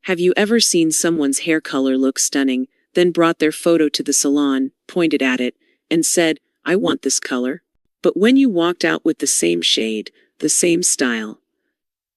Have you ever seen someone's hair color look stunning, then brought their photo to the salon, pointed at it, and said, "I want this color"? But when you walked out with the same shade, the same style,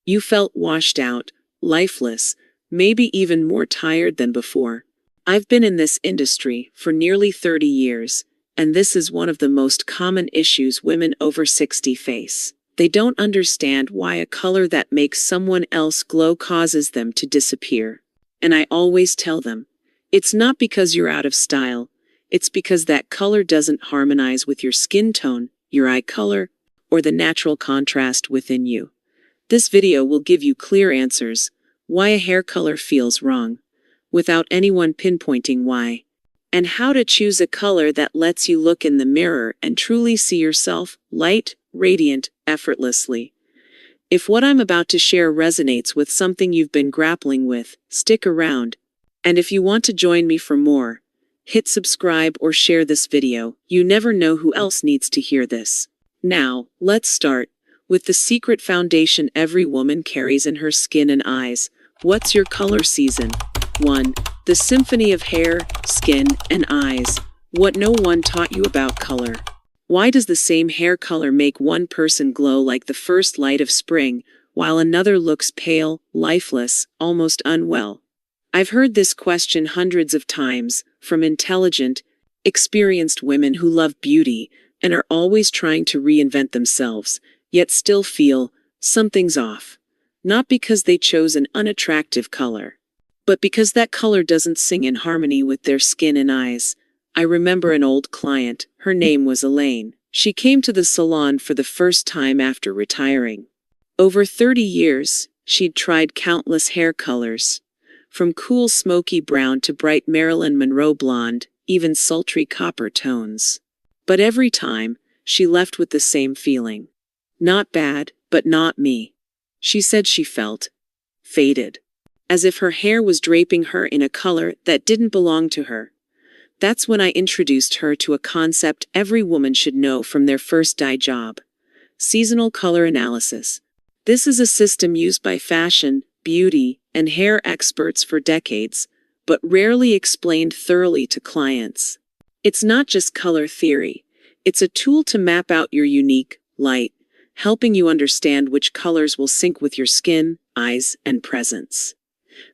you felt washed out, lifeless, maybe even more tired than before. I've been in this industry for nearly 30 years, and this is one of the most common issues women over 60 face. They don't understand why a color that makes someone else glow causes them to disappear. And I always tell them, it's not because you're out of style, it's because that color doesn't harmonize with your skin tone, your eye color, or the natural contrast within you. This video will give you clear answers, why a hair color feels wrong, without anyone pinpointing why, and how to choose a color that lets you look in the mirror and truly see yourself, light, radiant, effortlessly. If what I'm about to share resonates with something you've been grappling with, stick around. And if you want to join me for more, hit subscribe or share this video. You never know who else needs to hear this. Now, let's start with the secret foundation every woman carries in her skin and eyes. What's your color season? 1. The symphony of hair, skin, and eyes. What no one taught you about color. Why does the same hair color make one person glow like the first light of spring, while another looks pale, lifeless, almost unwell? I've heard this question hundreds of times, from intelligent, experienced women who love beauty and are always trying to reinvent themselves, yet still feel something's off. Not because they chose an unattractive color, but because that color doesn't sing in harmony with their skin and eyes. I remember an old client, her name was Elaine. She came to the salon for the first time after retiring. Over 30 years, she'd tried countless hair colors, from cool smoky brown to bright Marilyn Monroe blonde, even sultry copper tones. But every time, she left with the same feeling. Not bad, but not me. She said she felt faded, as if her hair was draping her in a color that didn't belong to her. That's when I introduced her to a concept every woman should know from their first dye job: seasonal color analysis. This is a system used by fashion, beauty, and hair experts for decades, but rarely explained thoroughly to clients. It's not just color theory. It's a tool to map out your unique light, helping you understand which colors will sync with your skin, eyes, and presence.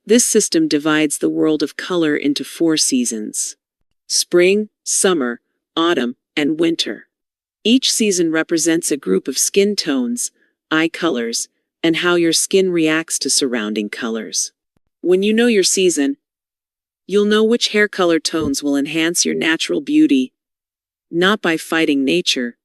This system divides the world of color into 4 seasons: spring, summer, autumn, and winter. Each season represents a group of skin tones, eye colors, and how your skin reacts to surrounding colors. When you know your season, you'll know which hair color tones will enhance your natural beauty, not by fighting nature,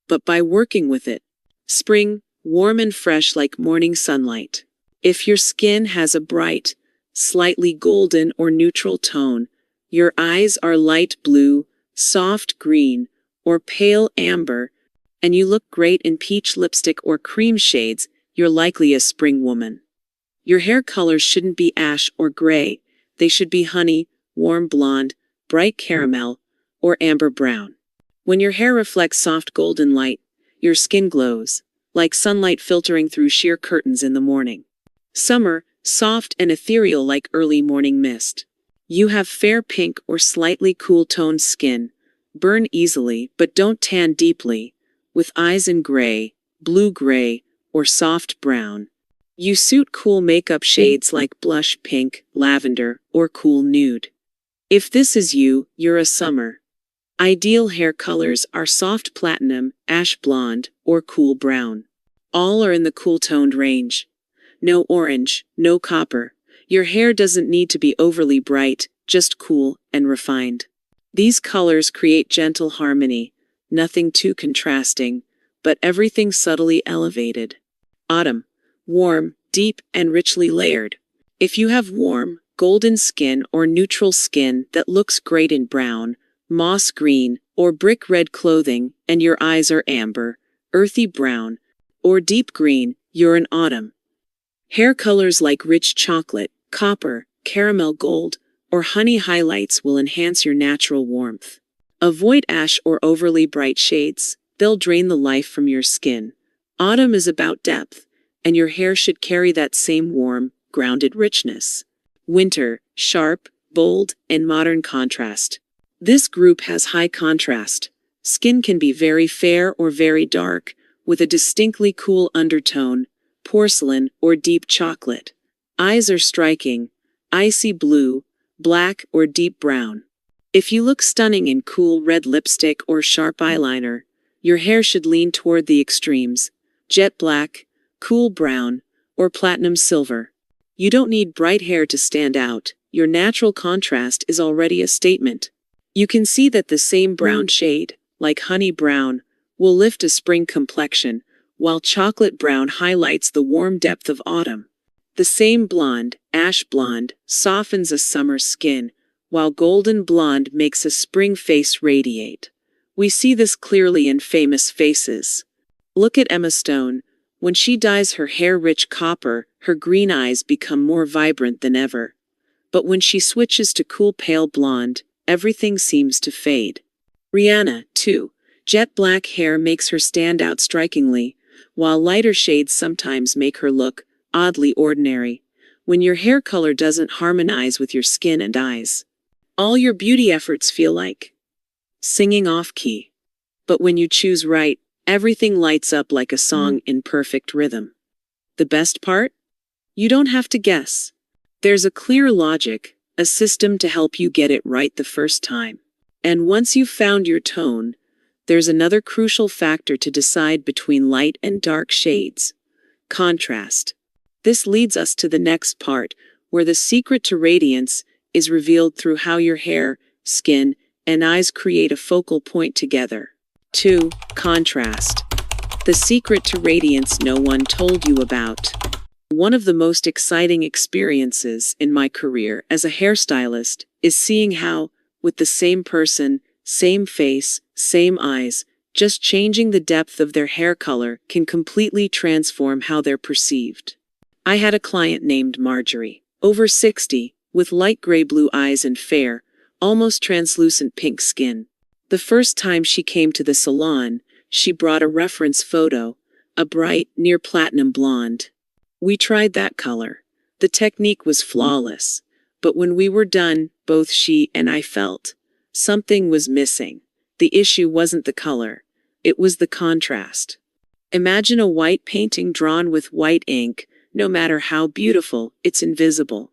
but by working with it. Spring, warm and fresh like morning sunlight. If your skin has a bright, slightly golden or neutral tone, your eyes are light blue, soft green, or pale amber, and you look great in peach lipstick or cream shades, you're likely a spring woman. Your hair colors shouldn't be ash or gray. They should be honey, warm blonde, bright caramel, or amber brown. When your hair reflects soft golden light, your skin glows, like sunlight filtering through sheer curtains in the morning. Summer, soft and ethereal like early morning mist. You have fair pink or slightly cool-toned skin, burn easily but don't tan deeply, with eyes in gray, blue-gray, or soft brown. You suit cool makeup shades like blush pink, lavender, or cool nude. If this is you, you're a summer. Ideal hair colors are soft platinum, ash blonde, or cool brown. All are in the cool-toned range. No orange, no copper. Your hair doesn't need to be overly bright, just cool and refined. These colors create gentle harmony, nothing too contrasting, but everything subtly elevated. Autumn, warm, deep, and richly layered. If you have warm, golden skin or neutral skin that looks great in brown, moss green, or brick red clothing, and your eyes are amber, earthy brown, or deep green, you're in autumn. Hair colors like rich chocolate, copper, caramel gold, or honey highlights will enhance your natural warmth. Avoid ash or overly bright shades. They'll drain the life from your skin. Autumn is about depth, and your hair should carry that same warm, grounded richness. winter, sharp, bold, and modern contrast. This group has high contrast. Skin can be very fair or very dark, with a distinctly cool undertone, porcelain or deep chocolate. Eyes are striking, icy blue, black or deep brown. If you look stunning in cool red lipstick or sharp eyeliner, your hair should lean toward the extremes, jet black, cool brown, or platinum silver. You don't need bright hair to stand out. Your natural contrast is already a statement. You can see that the same brown shade, like honey brown, will lift a spring complexion, while chocolate brown highlights the warm depth of autumn. The same blonde, ash blonde, softens a summer skin, while golden blonde makes a spring face radiate. We see this clearly in famous faces. Look at Emma Stone. When she dyes her hair rich copper, her green eyes become more vibrant than ever. But when she switches to cool pale blonde, everything seems to fade. Rihanna, too. Jet black hair makes her stand out strikingly, while lighter shades sometimes make her look oddly ordinary. When your hair color doesn't harmonize with your skin and eyes, all your beauty efforts feel like singing off-key. But when you choose right, everything lights up like a song in perfect rhythm. The best part? You don't have to guess. There's a clear logic, a system to help you get it right the first time. And once you've found your tone, there's another crucial factor to decide between light and dark shades: contrast. This leads us to the next part, where the secret to radiance is revealed through how your hair, skin, and eyes create a focal point together. 2. Contrast. The secret to radiance no one told you about. One of the most exciting experiences in my career as a hairstylist is seeing how, with the same person, same face, same eyes, just changing the depth of their hair color can completely transform how they're perceived. I had a client named Marjorie, over 60, with light gray blue eyes and fair, almost translucent pink skin. The first time she came to the salon, she brought a reference photo, a bright, near platinum blonde. We tried that color. The technique was flawless, but when we were done, both she and I felt something was missing. The issue wasn't the color, it was the contrast. Imagine a white painting drawn with white ink. No matter how beautiful, it's invisible.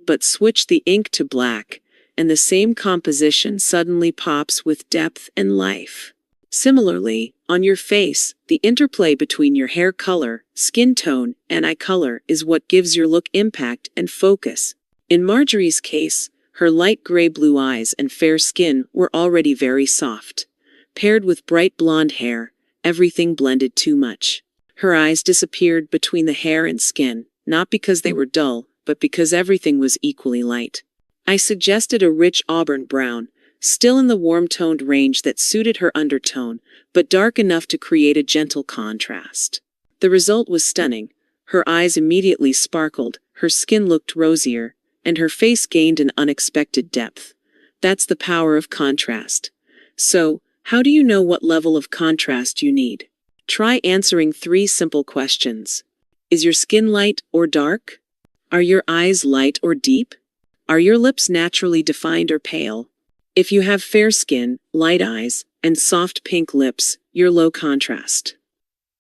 But switch the ink to black, and the same composition suddenly pops with depth and life. Similarly, on your face, the interplay between your hair color, skin tone, and eye color is what gives your look impact and focus. In Marjorie's case, her light gray blue eyes and fair skin were already very soft. Paired with bright blonde hair, everything blended too much. Her eyes disappeared between the hair and skin, not because they were dull, but because everything was equally light. I suggested a rich auburn brown, still in the warm-toned range that suited her undertone, but dark enough to create a gentle contrast. The result was stunning. Her eyes immediately sparkled, her skin looked rosier, and her face gained an unexpected depth. That's the power of contrast. So, how do you know what level of contrast you need? Try answering 3 simple questions. Is your skin light or dark? Are your eyes light or deep? Are your lips naturally defined or pale? If you have fair skin, light eyes, and soft pink lips, you're low contrast.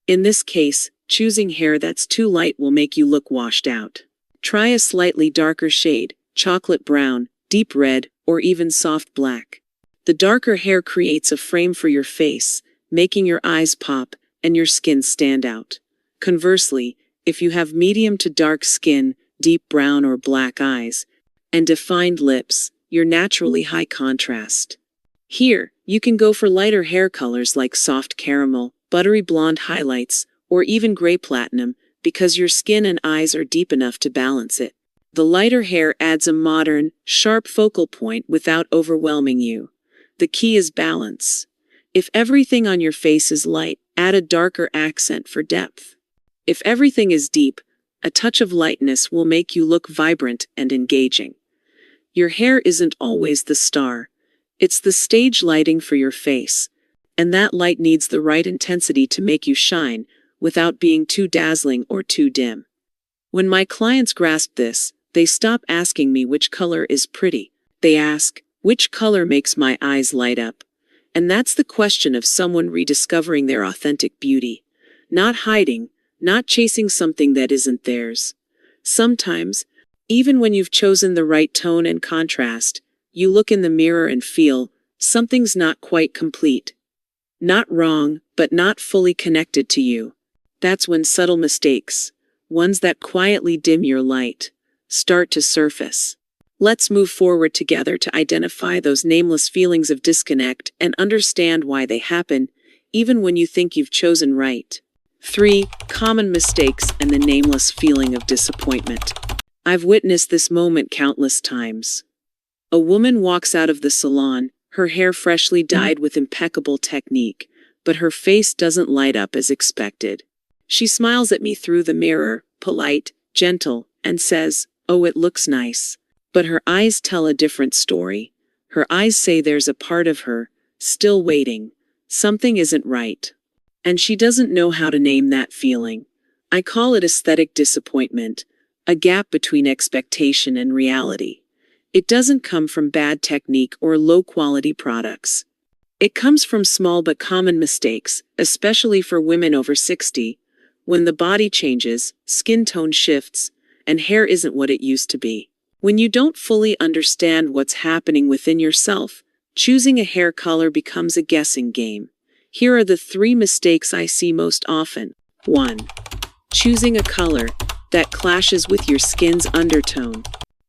In this case, choosing hair that's too light will make you look washed out. Try a slightly darker shade, chocolate brown, deep red, or even soft black. The darker hair creates a frame for your face, making your eyes pop and your skin stand out. Conversely, if you have medium to dark skin, deep brown or black eyes, and defined lips, you're naturally high contrast. Here, you can go for lighter hair colors like soft caramel, buttery blonde highlights, or even gray platinum, because your skin and eyes are deep enough to balance it. The lighter hair adds a modern, sharp focal point without overwhelming you. The key is balance. If everything on your face is light, add a darker accent for depth. If everything is deep, a touch of lightness will make you look vibrant and engaging. Your hair isn't always the star. It's the stage lighting for your face, and that light needs the right intensity to make you shine, without being too dazzling or too dim. When my clients grasped this, They stop asking me which color is pretty. They ask, which color makes my eyes light up? And that's the question of someone rediscovering their authentic beauty. Not hiding, not chasing something that isn't theirs. Sometimes, even when you've chosen the right tone and contrast, you look in the mirror and feel, something's not quite complete. Not wrong, but not fully connected to you. That's when subtle mistakes, ones that quietly dim your light, start to surface. Let's move forward together to identify those nameless feelings of disconnect and understand why they happen, even when you think you've chosen right. 3. Common mistakes and the nameless feeling of disappointment. I've witnessed this moment countless times. A woman walks out of the salon, her hair freshly dyed with impeccable technique, but her face doesn't light up as expected. She smiles at me through the mirror, polite, gentle, and says, "Oh, it looks nice." But her eyes tell a different story. Her eyes say there's a part of her, still waiting. Something isn't right. And she doesn't know how to name that feeling. I call it aesthetic disappointment, a gap between expectation and reality. It doesn't come from bad technique or low-quality products. It comes from small but common mistakes, especially for women over 60, when the body changes, skin tone shifts, and hair isn't what it used to be. When you don't fully understand what's happening within yourself, choosing a hair color becomes a guessing game. Here are the 3 mistakes I see most often. 1. Choosing a color that clashes with your skin's undertone.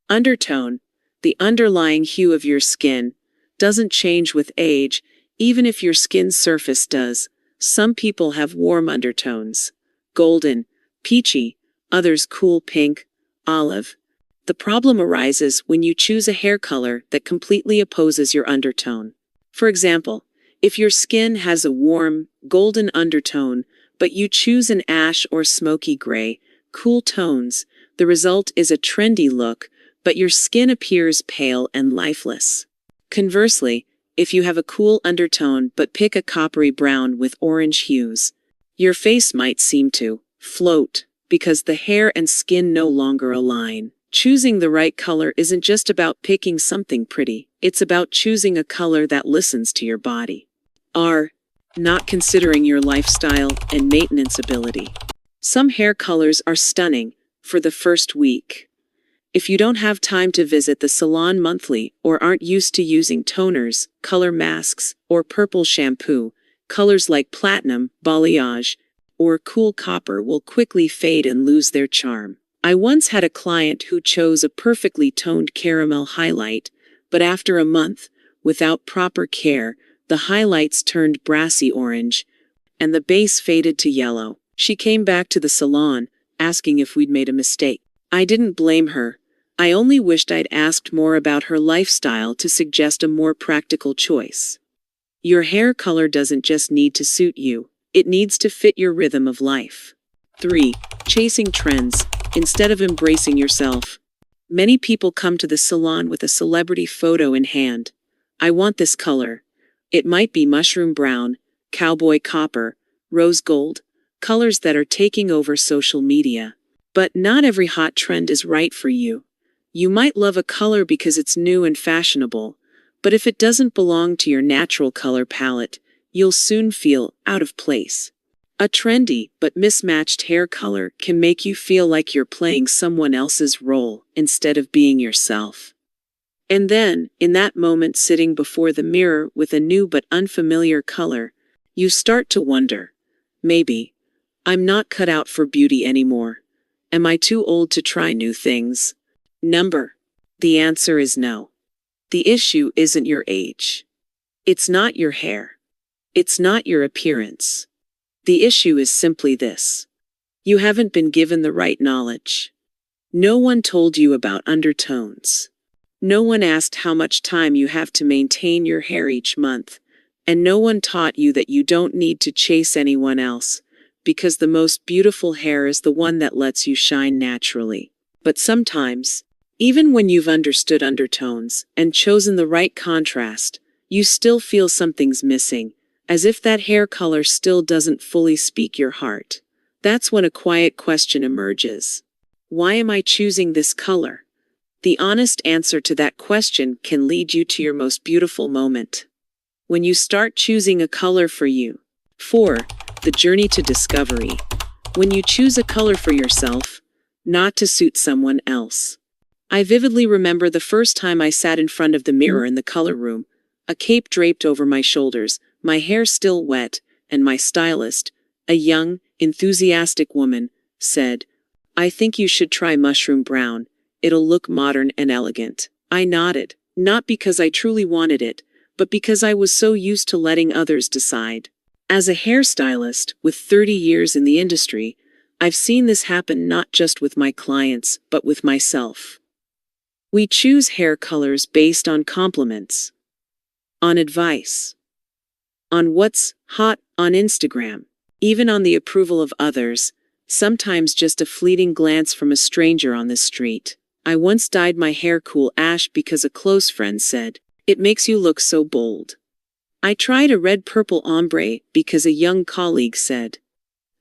Undertone, the underlying hue of your skin, doesn't change with age, even if your skin's surface does. Some people have warm undertones. Golden, peachy, others cool pink, olive. The problem arises when you choose a hair color that completely opposes your undertone. For example, if your skin has a warm, golden undertone, but you choose an ash or smoky gray, cool tones, the result is a trendy look, but your skin appears pale and lifeless. Conversely, if you have a cool undertone but pick a coppery brown with orange hues, your face might seem to float because the hair and skin no longer align. Choosing the right color isn't just about picking something pretty, it's about choosing a color that listens to your body. R. Not considering your lifestyle and maintenance ability. Some hair colors are stunning for the first week. If you don't have time to visit the salon monthly or aren't used to using toners, color masks, or purple shampoo, colors like platinum, balayage, or cool copper will quickly fade and lose their charm. I once had a client who chose a perfectly toned caramel highlight, but after a month, without proper care, the highlights turned brassy orange, and the base faded to yellow. She came back to the salon, asking if we'd made a mistake. I didn't blame her. I only wished I'd asked more about her lifestyle to suggest a more practical choice. Your hair color doesn't just need to suit you, it needs to fit your rhythm of life. 3. Chasing trends instead of embracing yourself. Many people come to the salon with a celebrity photo in hand. I want this color. It might be mushroom brown, cowboy copper, rose gold, colors that are taking over social media. But not every hot trend is right for you. You might love a color because it's new and fashionable, but if it doesn't belong to your natural color palette, you'll soon feel out of place. A trendy but mismatched hair color can make you feel like you're playing someone else's role instead of being yourself. And then, in that moment sitting before the mirror with a new but unfamiliar color, you start to wonder, maybe, I'm not cut out for beauty anymore. Am I too old to try new things? The answer is no. The issue isn't your age. It's not your hair. It's not your appearance. The issue is simply this. You haven't been given the right knowledge. No one told you about undertones. No one asked how much time you have to maintain your hair each month, and no one taught you that you don't need to chase anyone else, because the most beautiful hair is the one that lets you shine naturally. But sometimes, even when you've understood undertones and chosen the right contrast, you still feel something's missing, as if that hair color still doesn't fully speak your heart. That's when a quiet question emerges. Why am I choosing this color? The honest answer to that question can lead you to your most beautiful moment. When you start choosing a color for you. 4. The journey to discovery. When you choose a color for yourself, not to suit someone else. I vividly remember the first time I sat in front of the mirror in the color room, a cape draped over my shoulders, my hair still wet, and my stylist, a young, enthusiastic woman, said, "I think you should try mushroom brown. It'll look modern and elegant." I nodded, not because I truly wanted it, but because I was so used to letting others decide. As a hairstylist with 30 years in the industry, I've seen this happen not just with my clients, but with myself. We choose hair colors based on compliments, on advice, on what's hot on Instagram, even on the approval of others, sometimes just a fleeting glance from a stranger on the street. I once dyed my hair cool ash because a close friend said, "It makes you look so bold." I tried a red-purple ombre because a young colleague said,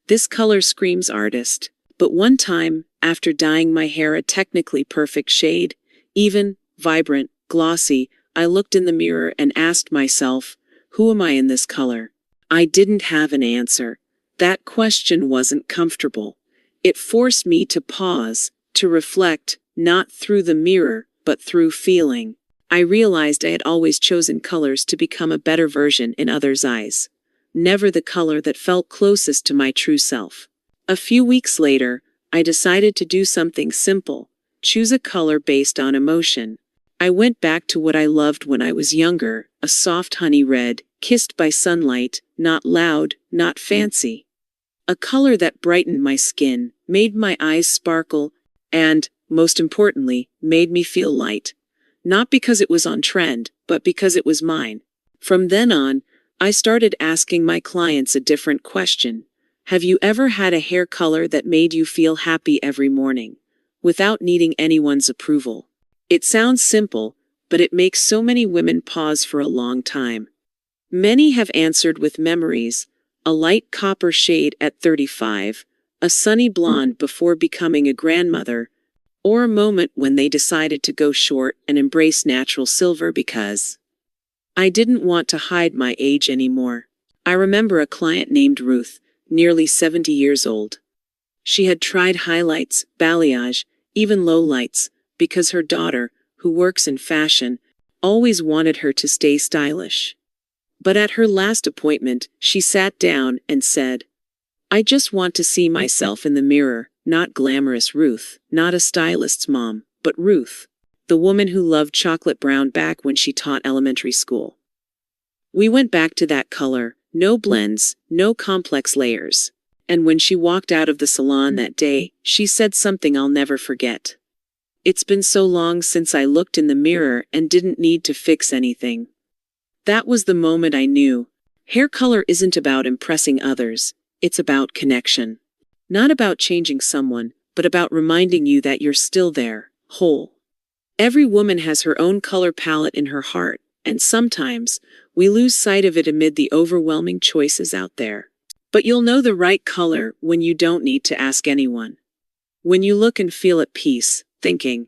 "This color screams artist." But one time, after dyeing my hair a technically perfect shade, even, vibrant, glossy, I looked in the mirror and asked myself, who am I in this color? I didn't have an answer. That question wasn't comfortable. It forced me to pause, to reflect, not through the mirror, but through feeling. I realized I had always chosen colors to become a better version in others' eyes. Never the color that felt closest to my true self. A few weeks later, I decided to do something simple. Choose a color based on emotion. I went back to what I loved when I was younger, a soft honey red, kissed by sunlight, not loud, not fancy. A color that brightened my skin, made my eyes sparkle, and, most importantly, made me feel light. Not because it was on trend, but because it was mine. From then on, I started asking my clients a different question. Have you ever had a hair color that made you feel happy every morning, without needing anyone's approval? It sounds simple, but it makes so many women pause for a long time. Many have answered with memories, a light copper shade at 35, a sunny blonde before becoming a grandmother, or a moment when they decided to go short and embrace natural silver because I didn't want to hide my age anymore. I remember a client named Ruth, nearly 70 years old. She had tried highlights, balayage, even lowlights, because her daughter, who works in fashion, always wanted her to stay stylish. But at her last appointment, she sat down and said, "I just want to see myself in the mirror, not glamorous Ruth, not a stylist's mom, but Ruth, the woman who loved chocolate brown back when she taught elementary school." We went back to that color, no blends, no complex layers. And when she walked out of the salon that day, she said something I'll never forget. "It's been so long since I looked in the mirror and didn't need to fix anything." That was the moment I knew. Hair color isn't about impressing others, it's about connection. Not about changing someone, but about reminding you that you're still there, whole. Every woman has her own color palette in her heart, and sometimes, we lose sight of it amid the overwhelming choices out there. But you'll know the right color when you don't need to ask anyone. When you look and feel at peace, thinking,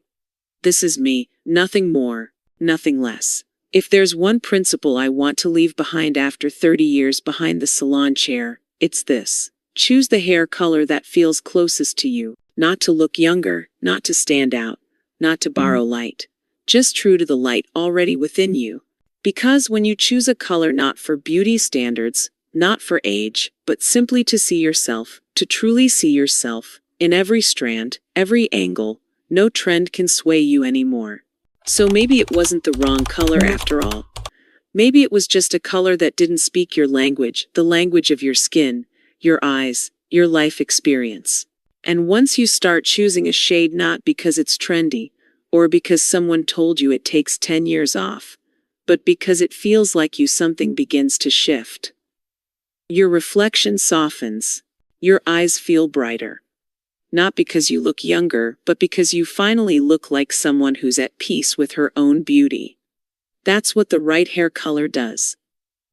"This is me, nothing more, nothing less." If there's one principle I want to leave behind after 30 years behind the salon chair, it's this. Choose the hair color that feels closest to you, not to look younger, not to stand out, not to borrow light, just true to the light already within you. Because when you choose a color not for beauty standards, not for age, but simply to see yourself, to truly see yourself, in every strand, every angle, no trend can sway you anymore. So maybe it wasn't the wrong color after all. Maybe it was just a color that didn't speak your language, the language of your skin, your eyes, your life experience. And once you start choosing a shade not because it's trendy, or because someone told you it takes 10 years off, but because it feels like you, something begins to shift. Your reflection softens. Your eyes feel brighter. Not because you look younger, but because you finally look like someone who's at peace with her own beauty. That's what the right hair color does.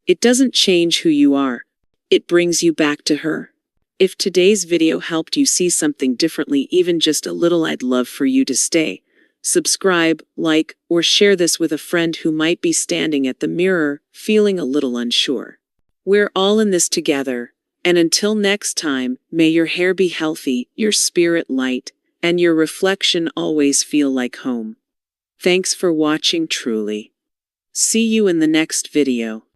It doesn't change who you are. It brings you back to her. If today's video helped you see something differently, even just a little, I'd love for you to stay, subscribe, like, or share this with a friend who might be standing at the mirror, feeling a little unsure. We're all in this together, and until next time, may your hair be healthy, your spirit light, and your reflection always feel like home. Thanks for watching truly. See you in the next video.